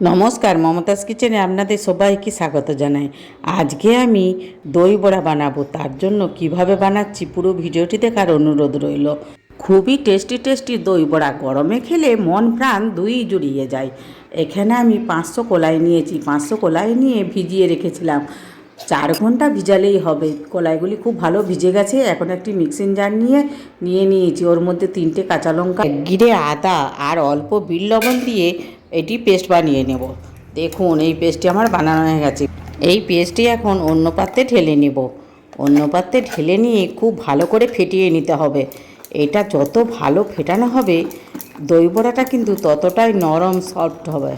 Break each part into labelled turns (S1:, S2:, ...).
S1: নমস্কার, মমতাজ কিচেনে আপনাদের সবাইকে স্বাগত জানাই। আজকে আমি দই বড়া বানাবো। তার জন্য কিভাবে বানাচ্ছি পুরো ভিডিওটি দেখার অনুরোধ রইল। খুবই টেস্টি টেস্টি দই বড়া, গরমে খেলে মন প্রাণ দুই জুড়িয়ে যায়। এখানে আমি 500 কলাই নিয়েছি। 500 কলাই নিয়ে ভিজিয়ে রেখেছিলাম। 4 ঘন্টা ভিজালেই হবে। কলাইগুলি খুব ভালো ভিজে গেছে। এখন একটি মিক্সিং জার নিয়েছি। ওর মধ্যে 3টে কাঁচা লঙ্কা, 1 গিরে আদা আর অল্প বিট লবণ দিয়ে এটি পেস্ট বানিয়ে নেব। দেখুন, এই পেস্টটি আমার বানানো হয়ে গেছে। এই পেস্টটি এখন অন্য পাত্রে ঢেলে নেব। অন্য পাত্রে ঢেলে নিয়ে খুব ভালো করে ফেটিয়ে নিতে হবে। এটা যত ভালো ফেটানো হবে দই বড়াটা কিন্তু ততটাই নরম সফট হবে।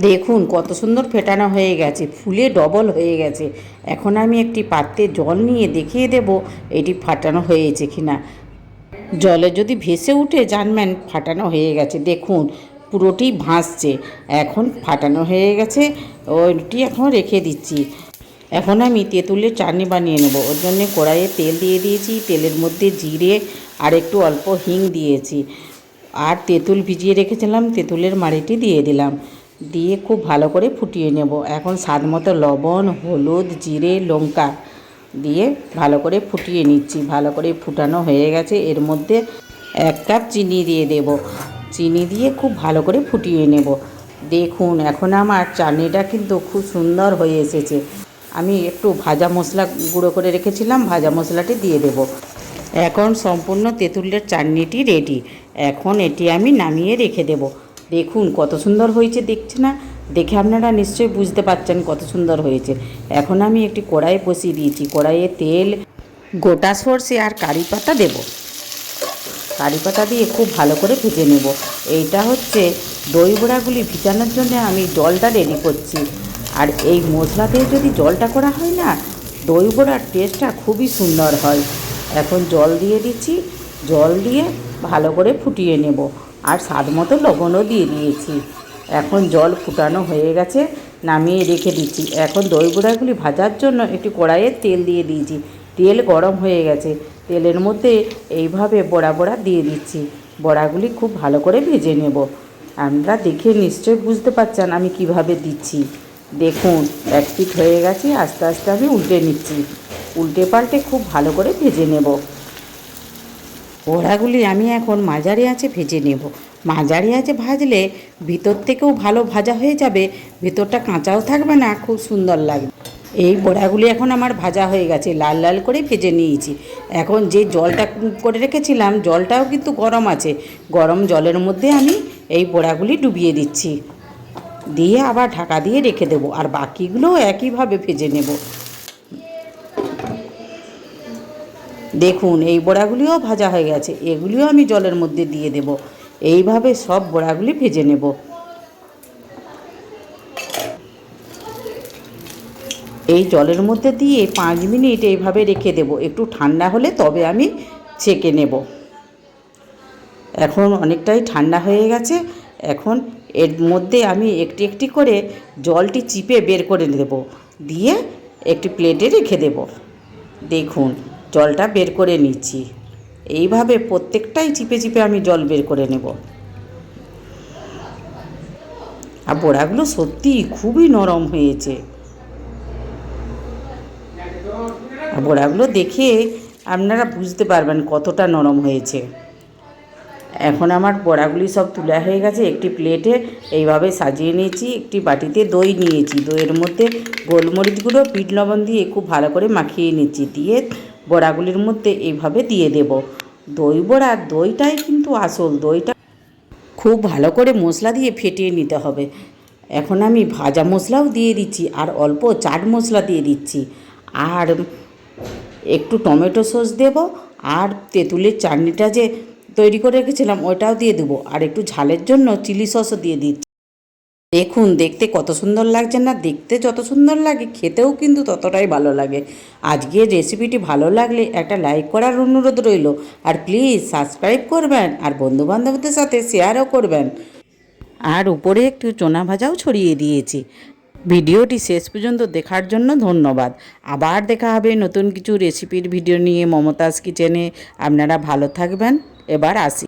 S1: দেখুন কত সুন্দর ফেটানো হয়ে গেছে, ফুলে ডবল হয়ে গেছে। এখন আমি একটি পাত্রে জল নিয়ে দেখিয়ে দেব এটি ফাটানো হয়েছে কিনা। জলে যদি ভেসে উঠে জানবেন ফাটানো হয়ে গেছে। দেখুন পুরোটি ভাসছে, এখন ফাটানো হয়ে গেছে। ওইটি এখন রেখে দিচ্ছি। এখন আমি তেঁতুলের চাটনি বানিয়ে নেব। ওর জন্য কড়াইয়ে তেল দিয়ে দিয়েছি। তেলের মধ্যে জিরে আর একটু অল্প হিং দিয়েছি, আর তেঁতুল ভিজিয়ে রেখেছিলাম, তেঁতুলের মাড়িটি দিয়ে দিলাম। দিয়ে খুব ভালো করে ফুটিয়ে নেব। এখন স্বাদ মতো লবণ, হলুদ, জিরে, লঙ্কা দিয়ে ভালো করে ফুটিয়ে নিচ্ছি। ভালো করে ফুটানো হয়ে গেছে। এর মধ্যে 1 কাপ চিনি দিয়ে দেব। চিনি দিয়ে খুব ভালো করে ফুটিয়ে নেব। দেখুন এখন আমার চাটনিটা কিন্তু খুব সুন্দর হয়ে এসেছে। আমি একটু ভাজা মশলা গুঁড়ো করে রেখেছিলাম, ভাজা মশলাটি দিয়ে দেব। এখন সম্পূর্ণ তেঁতুলের চাটনিটি রেডি। এখন এটি আমি নামিয়ে রেখে দেব। দেখুন কত সুন্দর হয়েছে, দেখছে না? দেখে আপনারা নিশ্চয়ই বুঝতে পারছেন কত সুন্দর হয়েছে। এখন আমি একটি কড়াই বসিয়ে দিয়েছি। কড়াইয়ে তেল, গোটা সরষে আর কারি পাতা দেব। কারি পাতা দিয়ে খুব ভালো করে ভেজে নেব। এইটা হচ্ছে দই বড়াগুলি ভিজানোর জন্য আমি জলটা রেডি করছি। আর এই মশলা দিয়ে যদি জলটা করা হয় না, দই বড়ার টেস্টটা খুবই সুন্দর হয়। এখন জল দিয়ে দিচ্ছি। জল দিয়ে ভালো করে ফুটিয়ে নেব। আর স্বাদ মতো লবণও দিয়ে দিয়েছি। এখন জল ফুটানো হয়ে গেছে, নামিয়ে রেখে দিচ্ছি। এখন দই বড়াগুলি ভাজার জন্য একটি কড়াইয়ে তেল দিয়ে দিয়েছি। তেল গরম হয়ে গেছে। তেলের মধ্যে এইভাবে বড়া দিয়ে দিচ্ছি। বড়াগুলি খুব ভালো করে ভেজে নেব। আপনারা দেখে নিশ্চয়ই বুঝতে পারছেন আমি কিভাবে দিচ্ছি। দেখুন এক পিঠ হয়ে গেছে। আস্তে আস্তে আমি উল্টে নিচ্ছি। উল্টে পাল্টে খুব ভালো করে ভেজে নেব। বড়াগুলি আমি এখন মাঝারি আঁচে ভেজে নেব। মাঝারি আঁচে ভাজলে ভিতর থেকেও ভালো ভাজা হয়ে যাবে, ভিতরটা কাঁচাও থাকবে না, খুব সুন্দর লাগবে। এই বড়াগুলি এখন আমার ভাজা হয়ে গেছে, লাল লাল করে ভেজে নিয়েছি। এখন যে জলটা করে রেখেছিলাম, জলটাও কিন্তু গরম আছে। গরম জলের মধ্যে আমি এই বড়াগুলি ডুবিয়ে দিচ্ছি। দিয়ে আবার ঢাকা দিয়ে রেখে দেবো। আর বাকিগুলোও একইভাবে ভেজে নেব। দেখুন এই বড়াগুলিও ভাজা হয়ে গেছে। এগুলিও আমি জলের মধ্যে দিয়ে দেব। এইভাবে সব বড়াগুলি ভেজে নেব। এই জলের মধ্যে দিয়ে 5 মিনিট এইভাবে রেখে দেব। একটু ঠান্ডা হলে তবে আমি ছেঁকে নেব। এখন অনেকটাই ঠান্ডা হয়ে গেছে। এখন এর মধ্যে আমি একটি একটি করে জলটি চিপে বের করে দেব। দিয়ে একটি প্লেটে রেখে দেব। দেখুন জলটা বের করে নিচ্ছি। এইভাবে প্রত্যেকটাই চিপে চিপে আমি জল বের করে নেব। আর বড়াগুলো সত্যিই খুবই নরম হয়েছে। আর বড়াগুলো দেখে আপনারা বুঝতে পারবেন কতটা নরম হয়েছে। এখন আমার বড়াগুলি সব তোলা হয়ে গেছে। একটি প্লেটে এইভাবে সাজিয়ে নিয়েছি। একটি বাটিতে দই নিয়েছি। দইয়ের মধ্যে গোলমরিচ গুঁড়ো, বিট লবণ দিয়ে খুব ভালো করে মাখিয়ে নিচ্ছি। দিয়ে বড়াগুলির মধ্যে এইভাবে দিয়ে দেব। দই বড়ার দইটাই কিন্তু আসল। দইটা খুব ভালো করে মশলা দিয়ে ফেটিয়ে নিতে হবে। এখন আমি ভাজা মশলাও দিয়ে দিচ্ছি, আর অল্প চাট মশলা দিয়ে দিচ্ছি, আর একটু টমেটো সস দেব, আর তেঁতুলের চাটনিটা যে তৈরি করে রেখেছিলাম ওটাও দিয়ে দেবো, আর একটু ঝালের জন্য চিলি সসও দিয়ে দিচ্ছি। দেখুন দেখতে কত সুন্দর লাগছে না? দেখতে যত সুন্দর লাগে খেতেও কিন্তু ততটাই ভালো লাগে। আজকের রেসিপিটি ভালো লাগলে একটা লাইক করার অনুরোধ রইল। আর প্লিজ সাবস্ক্রাইব করবেন, আর বন্ধুবান্ধবদের সাথে শেয়ারও করবেন। আর উপরে একটু চনা ভাজাও ছড়িয়ে দিয়েছি। ভিডিওটি শেষ পর্যন্ত দেখার জন্য ধন্যবাদ। আবার দেখা হবে নতুন কিছু রেসিপির ভিডিও নিয়ে মমতাজ কিচেনে। আপনারা ভালো থাকবেন। এবার আসি।